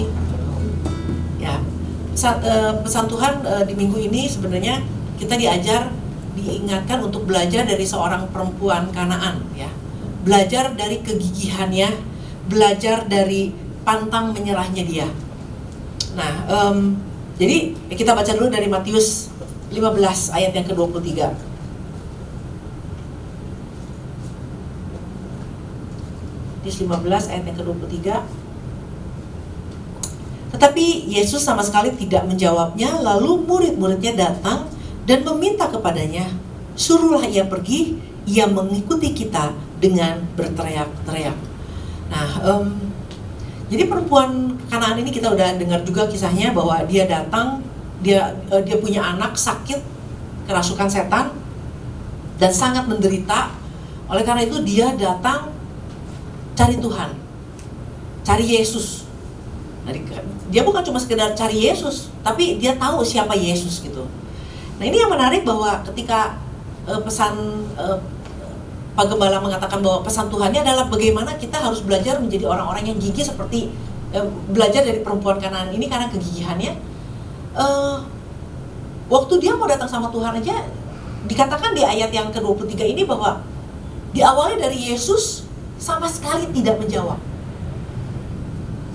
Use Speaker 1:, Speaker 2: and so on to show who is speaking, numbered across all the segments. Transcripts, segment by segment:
Speaker 1: ini. Ya, pesan Tuhan di minggu ini sebenarnya kita diingatkan untuk belajar dari seorang perempuan Kanaan, ya. Belajar dari kegigihannya, belajar dari pantang menyerahnya dia. Nah, jadi kita baca dulu dari Matius 15 ayat yang ke-23. Matius 15 ayat yang ke-23. Tetapi Yesus sama sekali tidak menjawabnya. Lalu murid-muridnya datang dan meminta kepadanya, suruhlah ia pergi, ia mengikuti kita dengan berteriak-teriak. Nah, jadi perempuan Kanaan ini kita udah dengar juga kisahnya bahwa dia datang, dia punya anak sakit kerasukan setan dan sangat menderita. Oleh karena itu dia datang cari Tuhan, cari Yesus. Nah, dia bukan cuma sekedar cari Yesus, tapi dia tahu siapa Yesus gitu. Nah, ini yang menarik bahwa ketika Pak Gembala mengatakan bahwa pesan Tuhannya adalah bagaimana kita harus belajar menjadi orang-orang yang gigih seperti belajar dari perempuan Kanaan ini karena kegigihannya. Waktu dia mau datang sama Tuhan aja dikatakan di ayat yang ke-23 ini bahwa diawali dari Yesus sama sekali tidak menjawab.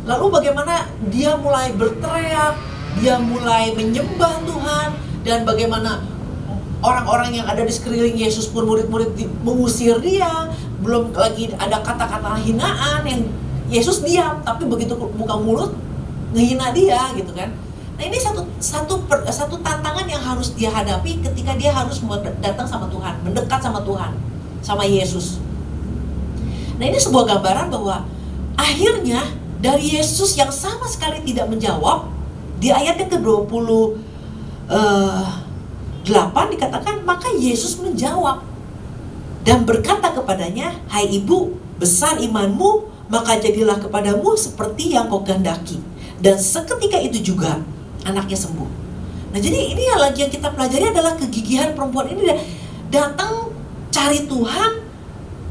Speaker 1: Lalu bagaimana dia mulai berteriak, dia mulai menyembah Tuhan, dan bagaimana orang-orang yang ada di sekeliling Yesus pun murid-murid mengusir dia. Belum lagi ada kata-kata hinaan yang Yesus diam, tapi begitu buka mulut ngehina dia gitu kan. Nah, ini satu tantangan yang harus dia hadapi ketika dia harus datang sama Tuhan, mendekat sama Tuhan, sama Yesus. Nah, ini sebuah gambaran bahwa akhirnya dari Yesus yang sama sekali tidak menjawab, di ayat yang ke-28 dikatakan, maka Yesus menjawab dan berkata kepadanya, hai ibu, besar imanmu, maka jadilah kepadamu seperti yang kau kehendaki. Dan seketika itu juga anaknya sembuh. Nah, jadi ini yang lagi yang kita pelajari adalah kegigihan perempuan ini datang cari Tuhan.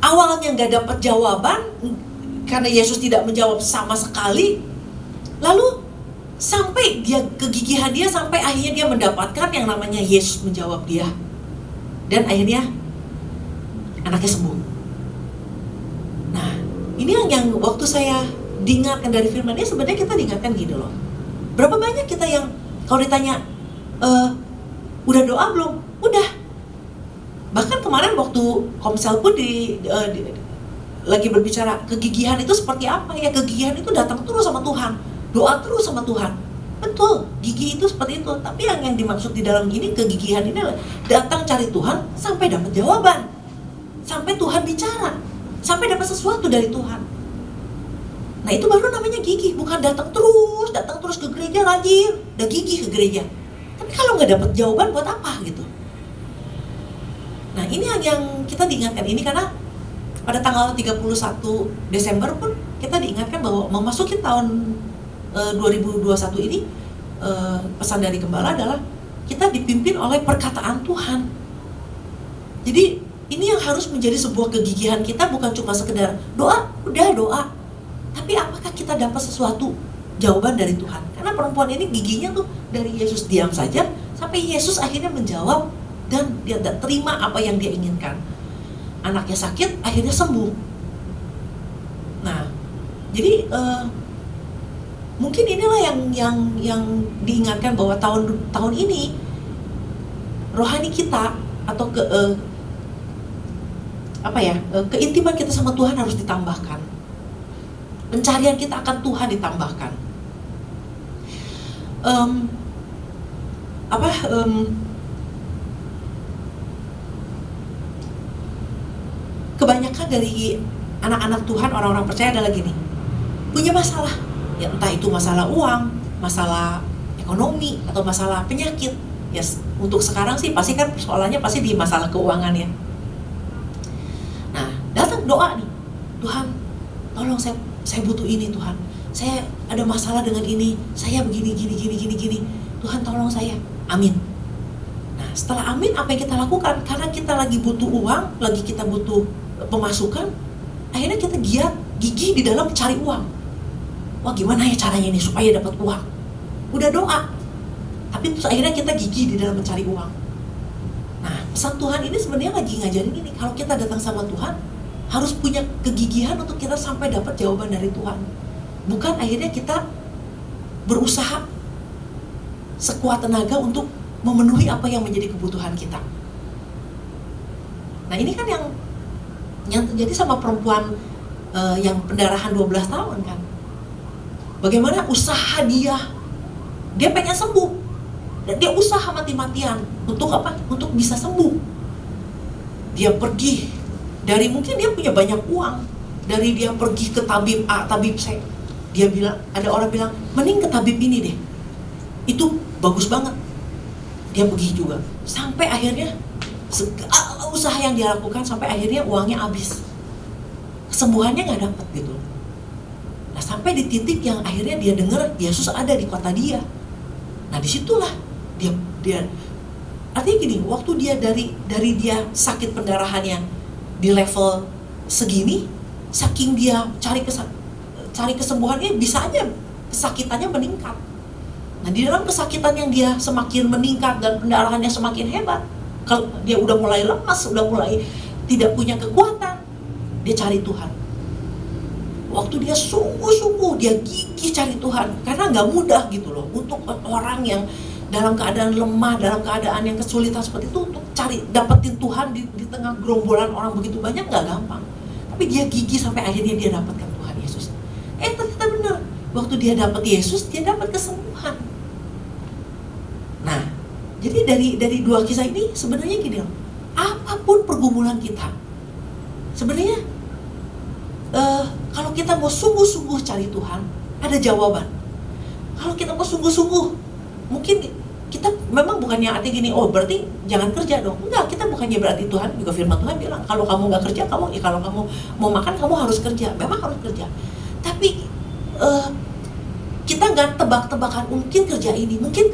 Speaker 1: Awalnya nggak dapat jawaban karena Yesus tidak menjawab sama sekali. Lalu sampai kegigihan dia sampai akhirnya dia mendapatkan yang namanya Yesus menjawab dia. Dan akhirnya anaknya sembuh. Nah, ini yang waktu saya diingatkan dari firman ini, sebenarnya kita diingatkan gini loh. Berapa banyak kita yang kalau ditanya, udah doa belum? Udah. Bahkan kemarin waktu Komsel pun lagi berbicara kegigihan itu seperti apa ya. Kegigihan itu datang terus sama Tuhan, doa terus sama Tuhan. Betul, gigih itu seperti itu. Tapi yang dimaksud di dalam gini, kegigihan ini adalah datang cari Tuhan sampai dapat jawaban, sampai Tuhan bicara, sampai dapat sesuatu dari Tuhan. Nah, itu baru namanya gigih. Bukan datang terus ke gereja rajin, udah gigih ke gereja. Tapi kalau nggak dapat jawaban buat apa gitu. Nah, ini yang kita diingatkan ini karena pada tanggal 31 Desember pun kita diingatkan bahwa memasuki tahun 2021 ini, pesan dari Gembala adalah kita dipimpin oleh perkataan Tuhan. Jadi ini yang harus menjadi sebuah kegigihan kita, bukan cuma sekedar doa, udah doa. Tapi apakah kita dapat sesuatu jawaban dari Tuhan? Karena perempuan ini giginya tuh dari Yesus diam saja sampai Yesus akhirnya menjawab dan dia terima apa yang dia inginkan. Anaknya sakit, akhirnya sembuh. Nah, jadi mungkin inilah yang diingatkan bahwa tahun ini rohani kita atau keintiman kita sama Tuhan harus ditambahkan. Pencarian kita akan Tuhan ditambahkan. Kebanyakan dari anak-anak Tuhan, orang-orang percaya adalah gini, punya masalah, ya entah itu masalah uang, masalah ekonomi, atau masalah penyakit. Ya, untuk sekarang sih pasti kan persoalannya pasti di masalah keuangan ya. Nah, datang doa nih, Tuhan, tolong saya butuh ini Tuhan, saya ada masalah dengan ini, saya begini, gini, Tuhan tolong saya, amin. Nah, setelah amin, apa yang kita lakukan? Karena kita lagi butuh uang, lagi kita butuh pemasukan, akhirnya kita gigih di dalam cari uang. wah gimana ya caranya ini supaya dapat uang. Udah doa, tapi terus akhirnya kita gigih di dalam mencari uang. Nah, pesan Tuhan ini sebenarnya lagi ngajarin ini, kalau kita datang sama Tuhan harus punya kegigihan untuk kita sampai dapat jawaban dari Tuhan. Bukan akhirnya kita berusaha sekuat tenaga untuk memenuhi apa yang menjadi kebutuhan kita. Nah, ini kan yang terjadi sama perempuan yang pendarahan 12 tahun kan. Bagaimana usaha dia pengen sembuh. Dan dia usaha mati-matian untuk apa? Untuk bisa sembuh. Dia pergi dari, mungkin dia punya banyak uang, dari dia pergi ke tabib A, tabib C. Dia bilang, ada orang bilang, mending ke tabib ini deh. Itu bagus banget. Dia pergi juga. Sampai akhirnya segala usaha yang dia lakukan sampai akhirnya uangnya habis. Kesembuhannya nggak dapat gitu. Nah, sampai di titik yang akhirnya dia dengar Yesus ada di kota dia. Nah, disitulah dia artinya gini, waktu dia dari dia sakit pendarahannya di level segini, saking dia cari kesembuhannya, bisa aja kesakitannya meningkat. Nah, di dalam kesakitan yang dia semakin meningkat dan pendarahannya semakin hebat, kalau dia udah mulai lemas, udah mulai tidak punya kekuatan, dia cari Tuhan. Waktu dia sungguh-sungguh, dia gigih cari Tuhan, karena nggak mudah gitu loh untuk orang yang dalam keadaan lemah, dalam keadaan yang kesulitan seperti itu, untuk dapetin Tuhan di tengah gerombolan orang begitu banyak nggak gampang. Tapi dia gigih sampai akhirnya dia dapatkan Tuhan Yesus. Ternyata benar, waktu dia dapat Yesus, dia dapat kesembuhan. Nah, jadi dari dua kisah ini sebenarnya gini loh, apapun pergumulan kita, sebenarnya kalau kita mau sungguh-sungguh cari Tuhan, ada jawaban. Kalau kita mau sungguh-sungguh, mungkin kita memang bukannya arti gini, oh berarti jangan kerja dong. Enggak, kita bukannya berarti Tuhan, juga firman Tuhan bilang, kalau kamu nggak kerja, kalau kamu mau makan, kamu harus kerja. Memang harus kerja. Tapi kita nggak tebak-tebakan, mungkin kerja ini, mungkin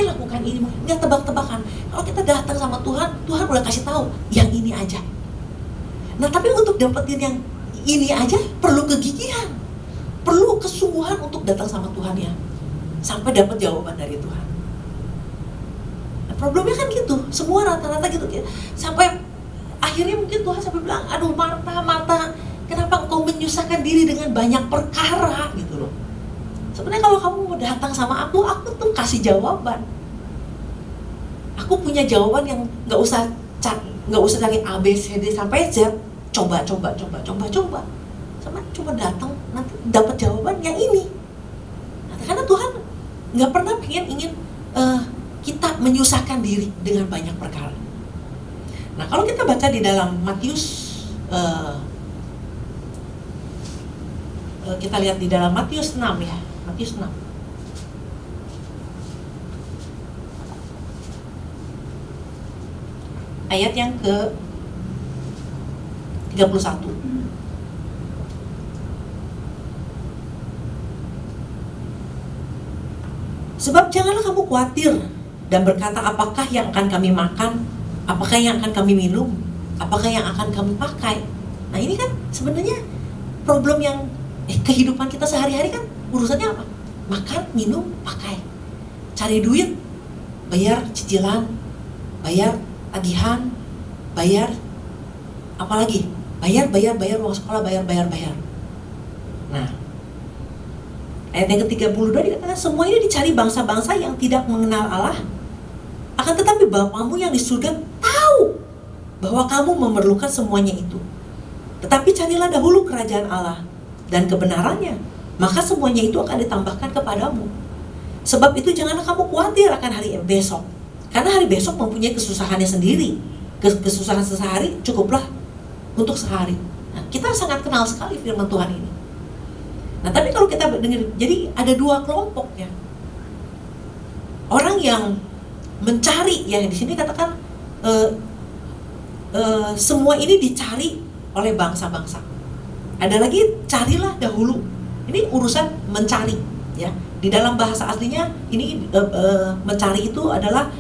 Speaker 1: lakukan ini, nggak tebak-tebakan. Kalau kita datang sama Tuhan, Tuhan udah kasih tahu, yang ini aja. Nah, tapi untuk dapetin yang ini aja perlu kegigihan, perlu kesungguhan untuk datang sama Tuhan ya, sampai dapat jawaban dari Tuhan. Nah, problemnya kan gitu, semua rata-rata gitu. Sampai akhirnya mungkin Tuhan sampai bilang, aduh Marta, kenapa engkau menyusahkan diri dengan banyak perkara gitu loh. Sebenarnya kalau kamu mau datang sama aku tuh kasih jawaban. Aku punya jawaban yang nggak usah cari A, B, C, D sampai Z. Coba. Sama cuma datang, nanti dapat jawaban yang ini. Nah, karena Tuhan nggak pernah ingin kita menyusahkan diri dengan banyak perkara. Nah, kalau kita baca di dalam Matius, kita lihat di dalam Matius 6 ya, Matius 6. Ayat yang ke 31. Sebab janganlah kamu khawatir dan berkata, apakah yang akan kami makan, apakah yang akan kami minum, apakah yang akan kami pakai. Nah, ini kan sebenarnya problem yang kehidupan kita sehari-hari kan urusannya apa? Makan, minum, pakai. Cari duit, bayar cicilan, bayar tagihan, bayar apalagi? Bayar uang sekolah, bayar. Nah, ayat yang ke-32 dikatakan, semua ini dicari bangsa-bangsa yang tidak mengenal Allah. Akan tetapi Bapamu yang di surga tahu bahwa kamu memerlukan semuanya itu. Tetapi carilah dahulu kerajaan Allah dan kebenarannya, maka semuanya itu akan ditambahkan kepadamu. Sebab itu janganlah kamu khawatir akan hari besok, karena hari besok mempunyai kesusahannya sendiri. Kesusahan sehari cukuplah untuk sehari. Nah, kita sangat kenal sekali firman Tuhan ini. Nah, tapi kalau kita dengar, jadi ada dua kelompok ya. Orang yang mencari, ya di sini katakan semua ini dicari oleh bangsa-bangsa. Ada lagi, carilah dahulu. Ini urusan mencari ya. Di dalam bahasa aslinya ini mencari itu adalah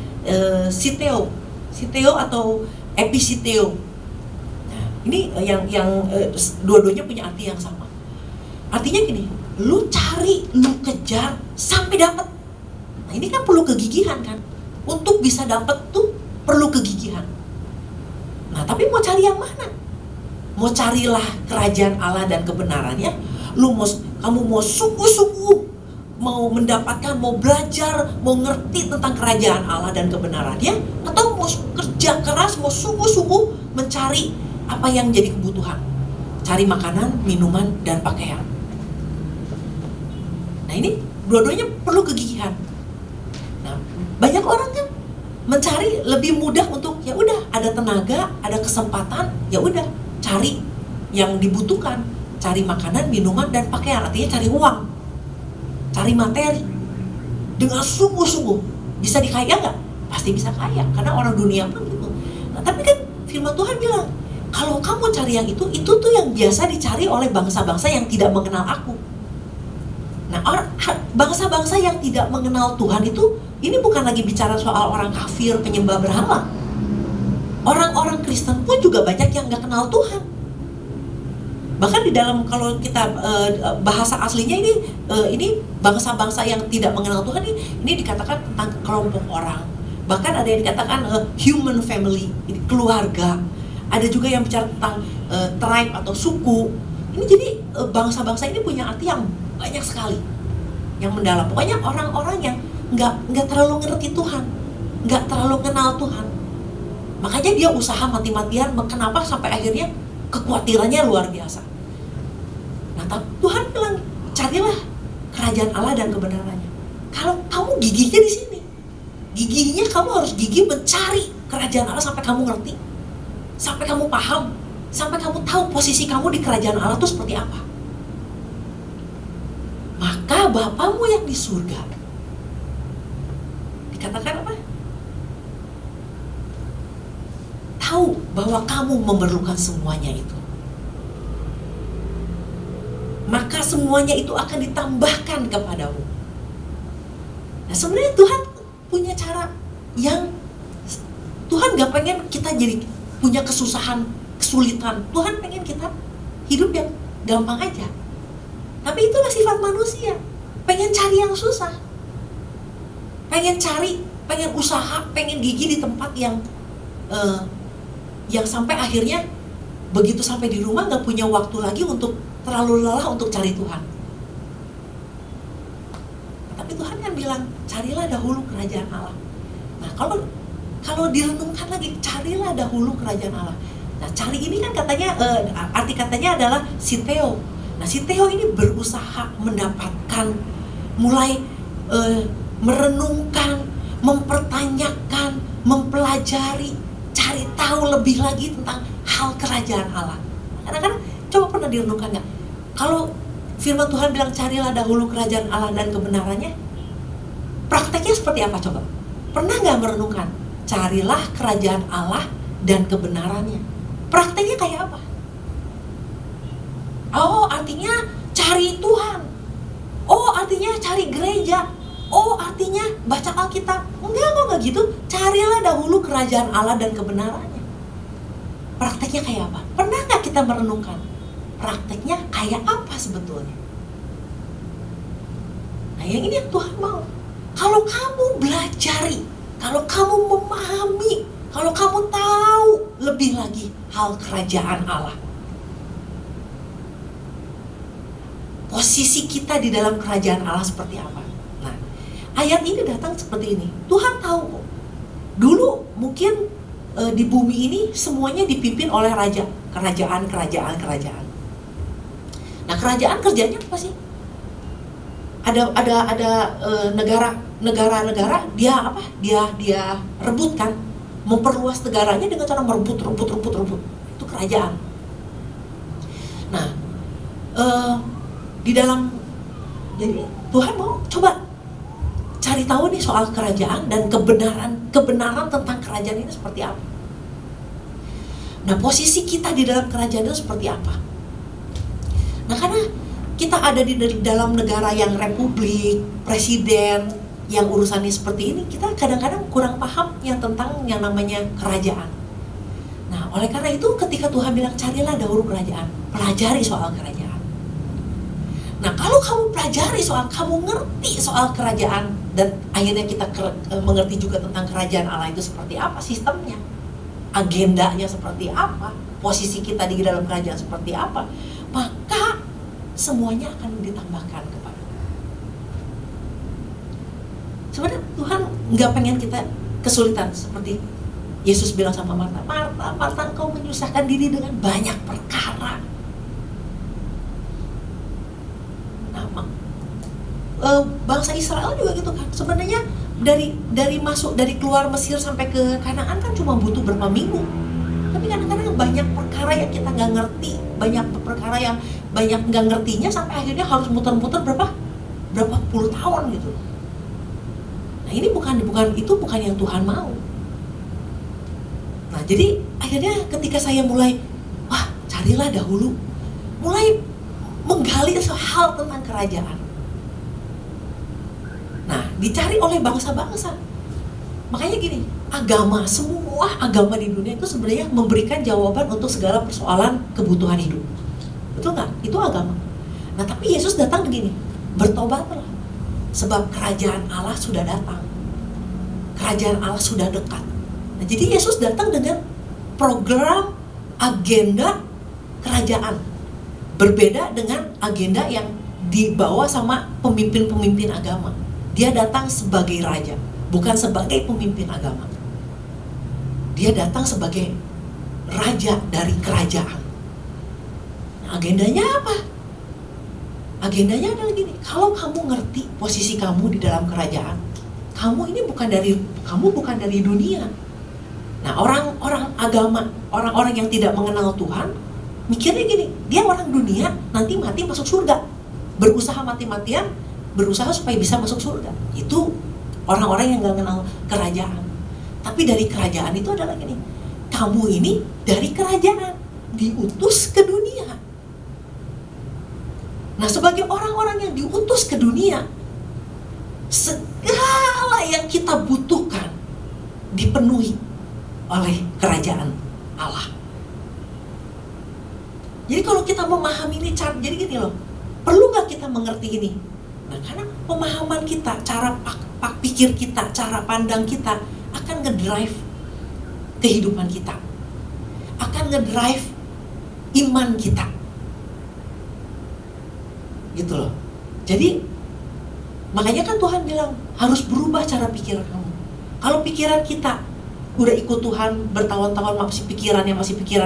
Speaker 1: siteo atau episiteo. Nah, ini yang dua-duanya punya arti yang sama. Artinya gini, lu cari, lu kejar sampai dapat. Nah ini kan perlu kegigihan kan. Untuk bisa dapat tuh perlu kegigihan. Nah tapi mau cari yang mana? Mau carilah kerajaan Allah dan kebenarannya. Kamu mau sungguh-sungguh mau mendapatkan, mau belajar, mau ngerti tentang kerajaan Allah dan kebenarannya, atau mau kerja keras, mau sungguh-sungguh mencari apa yang jadi kebutuhan, cari makanan, minuman, dan pakaian. Nah ini dua-duanya perlu kegigihan. Nah banyak orang kan mencari lebih mudah untuk ya udah ada tenaga, ada kesempatan, ya udah cari yang dibutuhkan, cari makanan, minuman, dan pakaian, artinya cari uang, cari materi dengan sungguh-sungguh. Bisa dikaya nggak? Pasti bisa kaya, karena orang dunia pun gitu. Nah, tapi kan firman Tuhan bilang, kalau kamu cari yang itu tuh yang biasa dicari oleh bangsa-bangsa yang tidak mengenal aku. Nah, bangsa-bangsa yang tidak mengenal Tuhan itu, ini bukan lagi bicara soal orang kafir, penyembah berhala. Orang-orang Kristen pun juga banyak yang nggak kenal Tuhan. Bahkan di dalam, kalau kita bahasa aslinya ini bangsa-bangsa yang tidak mengenal Tuhan ini dikatakan tentang kelompok orang. Bahkan ada yang dikatakan human family, ini keluarga. Ada juga yang bicara tentang tribe atau suku. Ini jadi bangsa-bangsa ini punya arti yang banyak sekali, yang mendalam. Pokoknya orang-orang yang nggak terlalu ngerti Tuhan, nggak terlalu kenal Tuhan. Makanya dia usaha mati-matian. Kenapa? Sampai akhirnya kekhawatirannya luar biasa. Nah, Tuhan bilang, carilah kerajaan Allah dan kebenarannya. Kalau kamu gigihnya di sini, gigihnya kamu harus gigih mencari kerajaan Allah sampai kamu ngerti, sampai kamu paham, sampai kamu tahu posisi kamu di kerajaan Allah itu seperti apa. Maka Bapamu yang di surga, dikatakan apa? Tahu bahwa kamu memerlukan semuanya itu. Maka semuanya itu akan ditambahkan kepadamu. Nah sebenarnya Tuhan punya cara yang Tuhan gak pengen kita jadi punya kesusahan, kesulitan. Tuhan pengen kita hidup yang gampang aja. Tapi itulah sifat manusia, pengen cari yang susah, pengen usaha, pengen gigih di tempat yang sampai akhirnya begitu sampai di rumah gak punya waktu lagi untuk terlalu lelah untuk cari Tuhan. Tapi Tuhan kan bilang, carilah dahulu kerajaan Allah. Nah kalau direnungkan lagi, carilah dahulu kerajaan Allah. Nah cari ini kan katanya arti katanya adalah siteo. Nah siteo ini berusaha mendapatkan, mulai merenungkan, mempertanyakan, mempelajari, cari tahu lebih lagi tentang hal kerajaan Allah. Kadang-kadang coba pernah direnungkan nggak? Kalau firman Tuhan bilang carilah dahulu kerajaan Allah dan kebenarannya, prakteknya seperti apa coba? Pernah nggak merenungkan? Carilah kerajaan Allah dan kebenarannya. Prakteknya kayak apa? Oh artinya cari Tuhan. Oh artinya cari gereja. Oh artinya baca Alkitab. Enggak gitu. Carilah dahulu kerajaan Allah dan kebenarannya. Prakteknya kayak apa? Pernah nggak kita merenungkan? Prakteknya kayak apa sebetulnya? Nah yang ini yang Tuhan mau. Kalau kamu belajari, kalau kamu memahami, kalau kamu tahu lebih lagi hal kerajaan Allah, posisi kita di dalam kerajaan Allah seperti apa? Nah, ayat ini datang seperti ini. Tuhan tahu, dulu mungkin di bumi ini semuanya dipimpin oleh raja, kerajaan. Nah, kerajaan kerjanya apa sih? Ada negara dia apa? Dia rebutkan, memperluas negaranya dengan cara merebut. Itu kerajaan. Nah, di dalam, jadi Tuhan mau coba cari tahu nih soal kerajaan dan kebenaran tentang kerajaan ini seperti apa. Nah posisi kita di dalam kerajaan itu seperti apa. Nah karena kita ada di dalam negara yang republik, presiden, yang urusannya seperti ini, kita kadang-kadang kurang paham tentang yang namanya kerajaan. Nah oleh karena itu ketika Tuhan bilang carilah dahulu kerajaan, pelajari soal kerajaan. Nah, kalau kamu pelajari kamu ngerti soal kerajaan, dan akhirnya kita mengerti juga tentang kerajaan Allah itu seperti apa sistemnya, agendanya seperti apa, posisi kita di dalam kerajaan seperti apa, maka semuanya akan ditambahkan kepada. Sebenarnya Tuhan nggak pengen kita kesulitan seperti Yesus bilang sama Marta, Marta, Marta, engkau menyusahkan diri dengan banyak perkara. Bangsa Israel juga gitu kan. Sebenarnya dari keluar Mesir sampai ke Kanaan kan cuma butuh berapa minggu. Tapi kadang-kadang banyak perkara yang kita nggak ngerti, banyak perkara yang banyak nggak ngertinya sampai akhirnya harus muter-muter berapa puluh tahun gitu. Nah, ini bukan yang Tuhan mau. Nah, jadi akhirnya ketika saya mulai carilah dahulu, mulai menggali hal tentang kerajaan. Nah, dicari oleh bangsa-bangsa. Makanya gini, semua agama di dunia itu sebenarnya memberikan jawaban untuk segala persoalan kebutuhan hidup. Betul nggak? Itu agama. Nah, tapi Yesus datang begini, bertobatlah, sebab kerajaan Allah sudah datang. Kerajaan Allah sudah dekat. Nah, jadi Yesus datang dengan program agenda kerajaan. Berbeda dengan agenda yang dibawa sama pemimpin-pemimpin agama. Dia datang sebagai raja, bukan sebagai pemimpin agama. Dia datang sebagai raja dari kerajaan. Nah, agendanya apa? Agendanya adalah gini, kalau kamu ngerti posisi kamu di dalam kerajaan, kamu bukan dari dunia. Nah, orang agama, orang-orang yang tidak mengenal Tuhan, mikirnya gini, dia orang dunia, nanti mati masuk surga. Berusaha mati-matian, berusaha supaya bisa masuk surga. Itu orang-orang yang gak kenal kerajaan. Tapi dari kerajaan itu adalah gini, kamu ini dari kerajaan diutus ke dunia. Nah, sebagai orang-orang yang diutus ke dunia, segala yang kita butuhkan dipenuhi oleh kerajaan Allah. Jadi kalau kita memahami ini, jadi gini loh, perlu gak kita mengerti ini? Nah, karena pemahaman kita, cara pikir kita, cara pandang kita akan ngedrive kehidupan kita, akan ngedrive iman kita, gitu loh. Jadi makanya kan Tuhan bilang harus berubah cara pikiran kamu. Kalau pikiran kita udah ikut Tuhan bertahun-tahun masih pikiran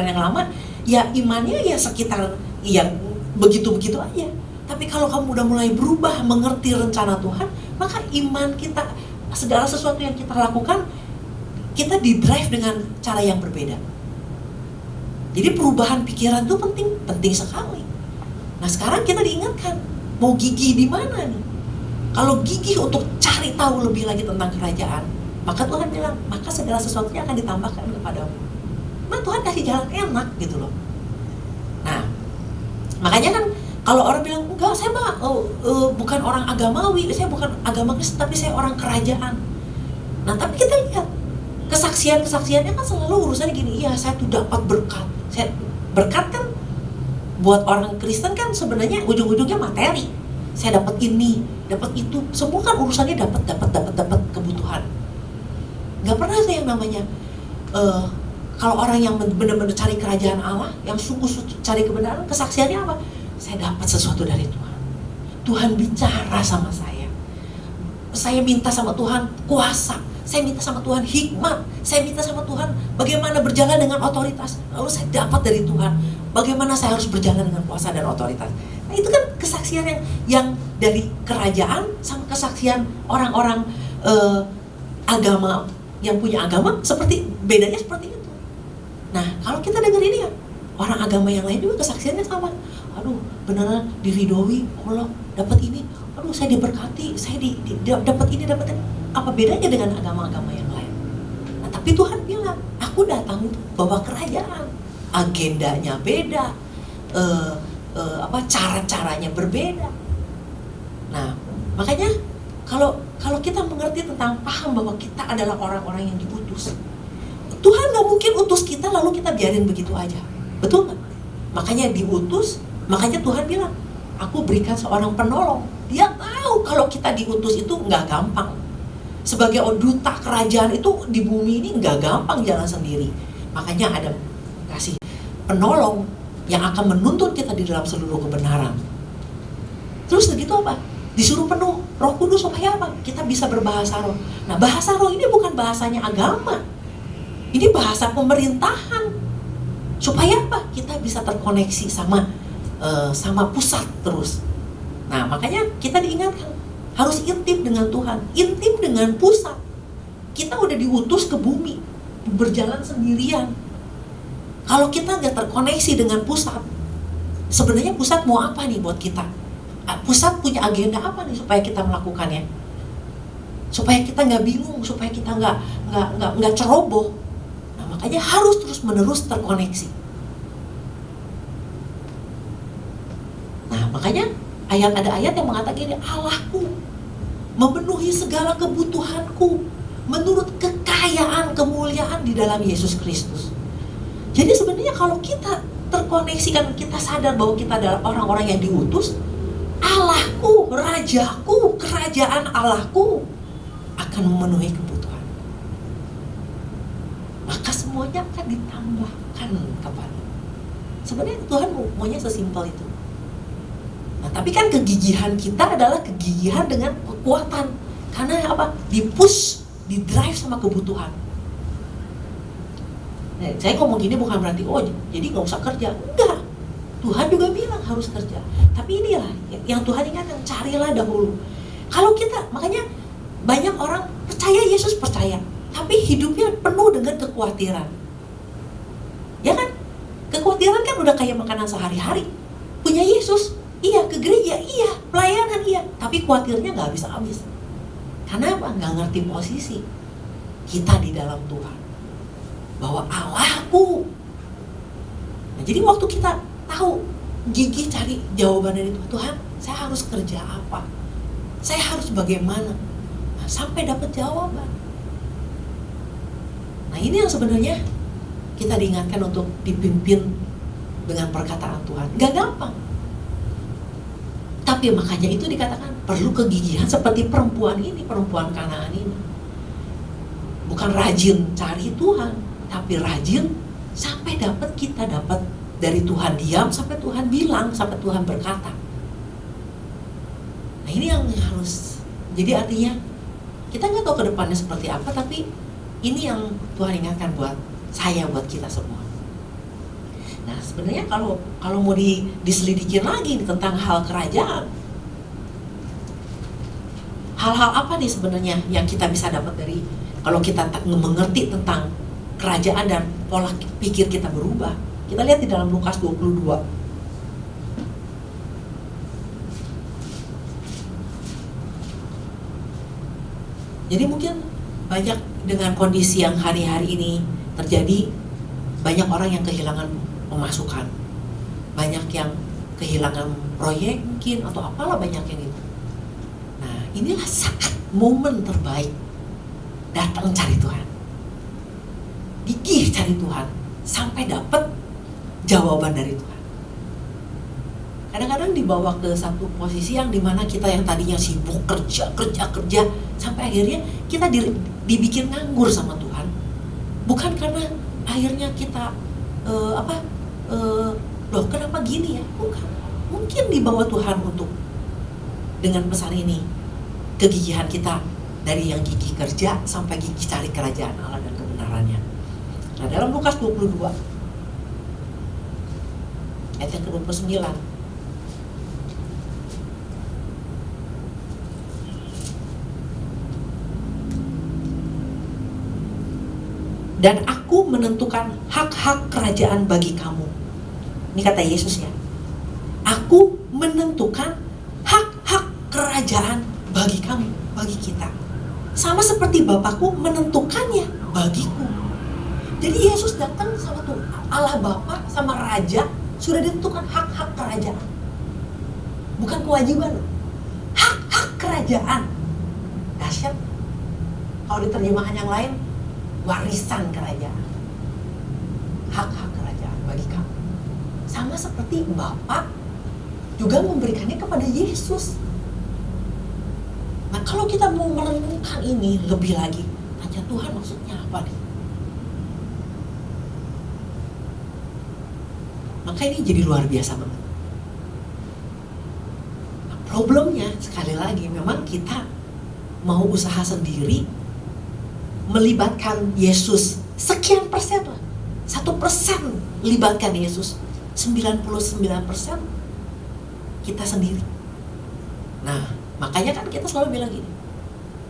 Speaker 1: yang lama, ya imannya ya sekitar yang begitu-begitu aja. Tapi kalau kamu udah mulai berubah, mengerti rencana Tuhan, maka iman kita, segala sesuatu yang kita lakukan, kita didrive dengan cara yang berbeda. Jadi perubahan pikiran itu penting sekali. Nah, sekarang kita diingatkan, mau gigih di mana nih? Kalau gigih untuk cari tahu lebih lagi tentang kerajaan, maka Tuhan bilang, maka segala sesuatunya akan ditambahkan kepadamu. Nah, Tuhan kasih jalan enak gitu loh. Nah, makanya kan kalau orang bilang, enggak, saya mah bukan orang agamawi, saya bukan agama Kristen, tapi saya orang kerajaan. Nah, tapi kita lihat, kesaksiannya kan selalu urusannya gini, iya saya tuh dapat berkat. Berkat kan, buat orang Kristen kan sebenarnya ujung-ujungnya materi. Saya dapat ini, dapat itu, semua kan urusannya dapat kebutuhan. Gak pernah ada yang namanya, kalau orang yang benar-benar cari kerajaan Allah, yang sungguh-sungguh cari kebenaran, kesaksiannya apa? Saya dapat sesuatu dari Tuhan. Tuhan bicara sama saya. Saya minta sama Tuhan kuasa. Saya minta sama Tuhan hikmat. Saya minta sama Tuhan bagaimana berjalan dengan otoritas. Lalu saya dapat dari Tuhan bagaimana saya harus berjalan dengan kuasa dan otoritas. Nah, itu kan kesaksian yang dari kerajaan sama kesaksian orang-orang agama yang punya agama bedanya seperti itu. Nah, kalau kita dengar ini ya, orang agama yang lain juga kesaksiannya sama. Aduh, beneran diridhoi Allah, dapat ini. Aduh, saya diberkati, saya dapat ini. Apa bedanya dengan agama-agama yang lain? Nah, tapi Tuhan bilang, aku datang bawa kerajaan. Agendanya beda, cara-caranya berbeda. Nah, makanya kalau kita mengerti tentang paham bahwa kita adalah orang-orang yang diutus, Tuhan gak mungkin utus kita lalu kita biarin begitu aja. Betul gak? Makanya diutus, makanya Tuhan bilang, aku berikan seorang penolong. Dia tahu kalau kita diutus itu nggak gampang. Sebagai duta kerajaan itu di bumi ini nggak gampang jalan sendiri. Makanya ada kasih penolong yang akan menuntun kita di dalam seluruh kebenaran. Terus begitu apa? Disuruh penuh Roh Kudus supaya apa? Kita bisa berbahasa roh. Nah, bahasa roh ini bukan bahasanya agama. Ini bahasa pemerintahan. Supaya apa? Kita bisa terkoneksi sama pusat terus. Nah, makanya kita diingatkan harus intim dengan Tuhan, intim dengan pusat. Kita udah diutus ke bumi, berjalan sendirian. Kalau kita nggak terkoneksi dengan pusat, sebenarnya pusat mau apa nih buat kita? Pusat punya agenda apa nih supaya kita melakukannya? Supaya kita nggak bingung, supaya kita nggak ceroboh. Nah, makanya harus terus menerus terkoneksi. Nah, makanya ada ayat yang mengatakan ini, Allahku memenuhi segala kebutuhanku menurut kekayaan kemuliaan di dalam Yesus Kristus. Jadi sebenarnya kalau kita terkoneksikan, kita sadar bahwa kita adalah orang-orang yang diutus, Allahku, Rajaku, kerajaan Allahku akan memenuhi kebutuhan. Maka semuanya akan ditambahkan kepada. Sebenarnya Tuhan maunya sesimpel itu. Nah, tapi kan kegigihan kita adalah kegigihan dengan kekuatan. Karena apa? Di-push, di-drive sama kebutuhan. Nah, saya ngomong gini bukan berarti, jadi gak usah kerja. Enggak. Tuhan juga bilang harus kerja. Tapi inilah yang Tuhan ingatkan, carilah dahulu. Kalau kita, makanya banyak orang percaya Yesus percaya, tapi hidupnya penuh dengan kekhawatiran. Ya kan? Kekhawatiran kan udah kayak makanan sehari-hari. Punya Yesus, iya, ke gereja, iya, pelayanan, iya. Tapi khawatirnya gak habis-habis. Karena apa? Gak ngerti posisi kita di dalam Tuhan. Bahwa Allahku. Nah, jadi waktu kita tahu, gigih cari jawaban dari Tuhan, saya harus kerja apa? Saya harus bagaimana? Nah, sampai dapat jawaban. Nah, ini yang sebenarnya kita diingatkan untuk dipimpin dengan perkataan Tuhan. Gak gampang. Tapi makanya itu dikatakan perlu kegigihan seperti perempuan ini, perempuan Kanaan ini. Bukan rajin cari Tuhan, tapi rajin sampai kita dapat dari Tuhan diam sampai Tuhan bilang, sampai Tuhan berkata. Nah, ini yang harus. Jadi artinya kita nggak tahu ke depannya seperti apa, tapi ini yang Tuhan ingatkan buat saya, buat kita semua. Nah, sebenarnya kalau mau diselidikin lagi tentang hal kerajaan, hal-hal apa nih sebenarnya yang kita bisa dapat dari kalau kita mengerti tentang kerajaan dan pola pikir kita berubah. Kita lihat di dalam Lukas 22. Jadi mungkin banyak dengan kondisi yang hari-hari ini terjadi, banyak orang yang kehilangan pemasukan, banyak yang kehilangan proyek mungkin atau apalah, banyak yang itu. Nah, inilah saat momen terbaik datang cari Tuhan, gigih cari Tuhan sampai dapat jawaban dari Tuhan. Kadang-kadang dibawa ke satu posisi yang dimana kita yang tadinya sibuk kerja sampai akhirnya kita dibikin nganggur sama Tuhan. Bukan karena akhirnya kita loh kenapa gini ya? Bukan. Mungkin dibawa Tuhan untuk dengan pesan ini, kegigihan kita dari yang gigih kerja sampai gigih cari kerajaan Allah dan kebenarannya. Nah, dalam Lukas 22 ayat yang ke-29, dan aku menentukan hak-hak kerajaan bagi kamu. Ini kata Yesus ya. Aku menentukan hak-hak kerajaan bagi kamu, bagi kita. Sama seperti Bapakku menentukannya bagiku. Jadi Yesus datang sama Tuhan, Allah Bapa sama Raja, sudah ditentukan hak-hak kerajaan. Bukan kewajiban, hak-hak kerajaan. Dahsyat. Kalau di terjemahan yang lain, warisan kerajaan. Hak-hak kerajaan bagi kamu. Sama seperti Bapa juga memberikannya kepada Yesus. Nah, kalau kita mau merenungkan ini lebih lagi, tanya Tuhan maksudnya apa nih? Maka ini jadi luar biasa banget. Nah, problemnya sekali lagi memang kita mau usaha sendiri, melibatkan Yesus sekian persen lah, 1% libatkan Yesus, 99% kita sendiri. Nah, makanya kan kita selalu bilang gini,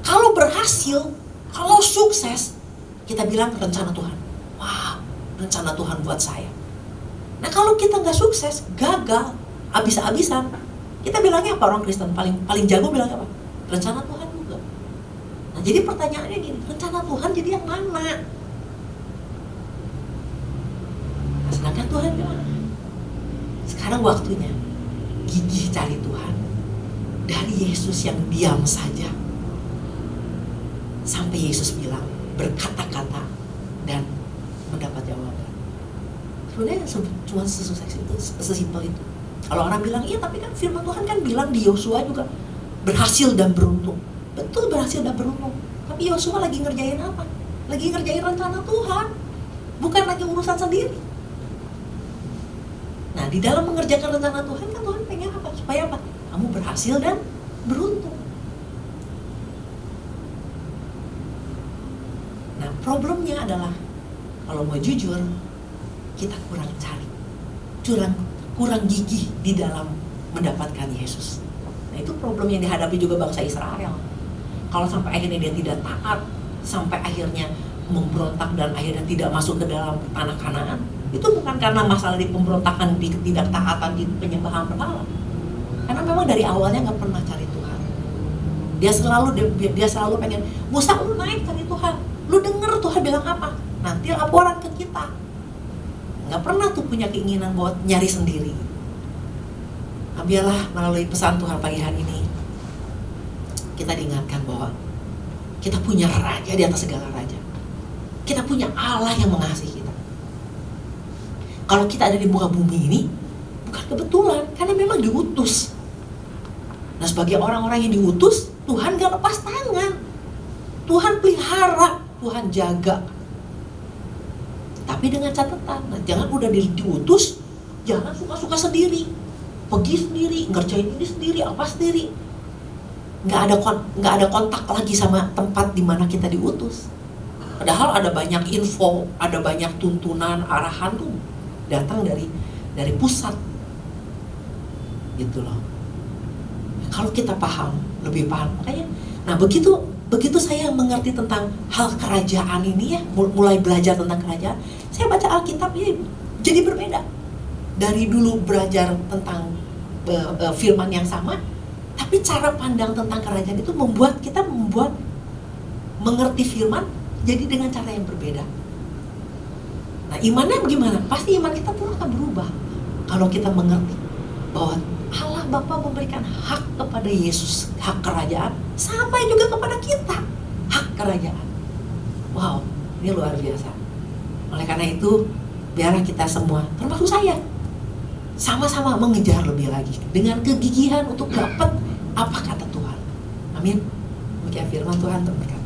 Speaker 1: kalau berhasil, kalau sukses, kita bilang rencana Tuhan. Wah, rencana Tuhan buat saya. Nah, kalau kita nggak sukses, gagal, abis-abisan, kita bilangnya apa? Orang Kristen paling jago bilang apa? Rencana Tuhan juga. Nah, jadi pertanyaannya gini, rencana Tuhan jadi yang mana? Nah, sedangkan Tuhan bilang, sekarang waktunya gigih cari Tuhan. Dari Yesus yang diam saja, sampai Yesus bilang, berkata-kata dan mendapat jawaban. Sebenarnya cuma sesimpel itu. Kalau orang bilang, iya tapi kan firman Tuhan kan bilang di Yosua juga berhasil dan beruntung. Betul, berhasil dan beruntung. Tapi Yosua lagi ngerjain apa? Lagi ngerjain rencana Tuhan, bukan lagi urusan sendiri. Nah, di dalam mengerjakan rencana Tuhan kan Tuhan pengen apa? Supaya apa? Kamu berhasil dan beruntung. Nah, problemnya adalah kalau mau jujur, kita kurang cari, kurang gigih di dalam mendapatkan Yesus. Nah, itu problem yang dihadapi juga bangsa Israel. Kalau sampai akhirnya dia tidak taat, sampai akhirnya memberontak dan akhirnya tidak masuk ke dalam tanah Kanaan, itu bukan karena masalah di pemberontakan, di ketidaktaatan, di penyembahan berhala. Karena memang dari awalnya nggak pernah cari Tuhan. Dia selalu pengen, Musa lu naik cari Tuhan, lu denger Tuhan bilang apa, nanti laporan ke kita. Nggak pernah tuh punya keinginan buat nyari sendiri. Nah, biarlah melalui pesan Tuhan pagi hari ini kita diingatkan bahwa kita punya raja di atas segala raja. Kita punya Allah yang mengasihi kita. Kalau kita ada di muka bumi ini bukan kebetulan, karena memang diutus. Nah, sebagai orang-orang yang diutus, Tuhan gak lepas tangan. Tuhan pelihara, Tuhan jaga. Tapi dengan catatan, nah, jangan udah diutus, jangan suka-suka sendiri, pergi sendiri, ngerjain ini sendiri, apa sendiri. Nggak ada kontak lagi sama tempat di mana kita diutus. Padahal ada banyak info, ada banyak tuntunan, arahan tuh datang dari pusat, gitu loh. Kalau kita lebih paham, makanya, nah begitu saya mengerti tentang hal kerajaan ini ya, mulai belajar tentang kerajaan, saya baca Alkitab ini jadi berbeda. Dari dulu belajar tentang firman yang sama, tapi cara pandang tentang kerajaan itu membuat mengerti firman jadi dengan cara yang berbeda. Nah, imannya bagaimana? Pasti iman kita pun akan berubah kalau kita mengerti bahwa Allah Bapa memberikan hak kepada Yesus, hak kerajaan, sampai juga kepada kita hak kerajaan. Wow, ini luar biasa. Oleh karena itu, biarlah kita semua, termasuk saya, sama-sama mengejar lebih lagi dengan kegigihan untuk dapat apa kata Tuhan. Amin. Demikian firman Tuhan, berkata.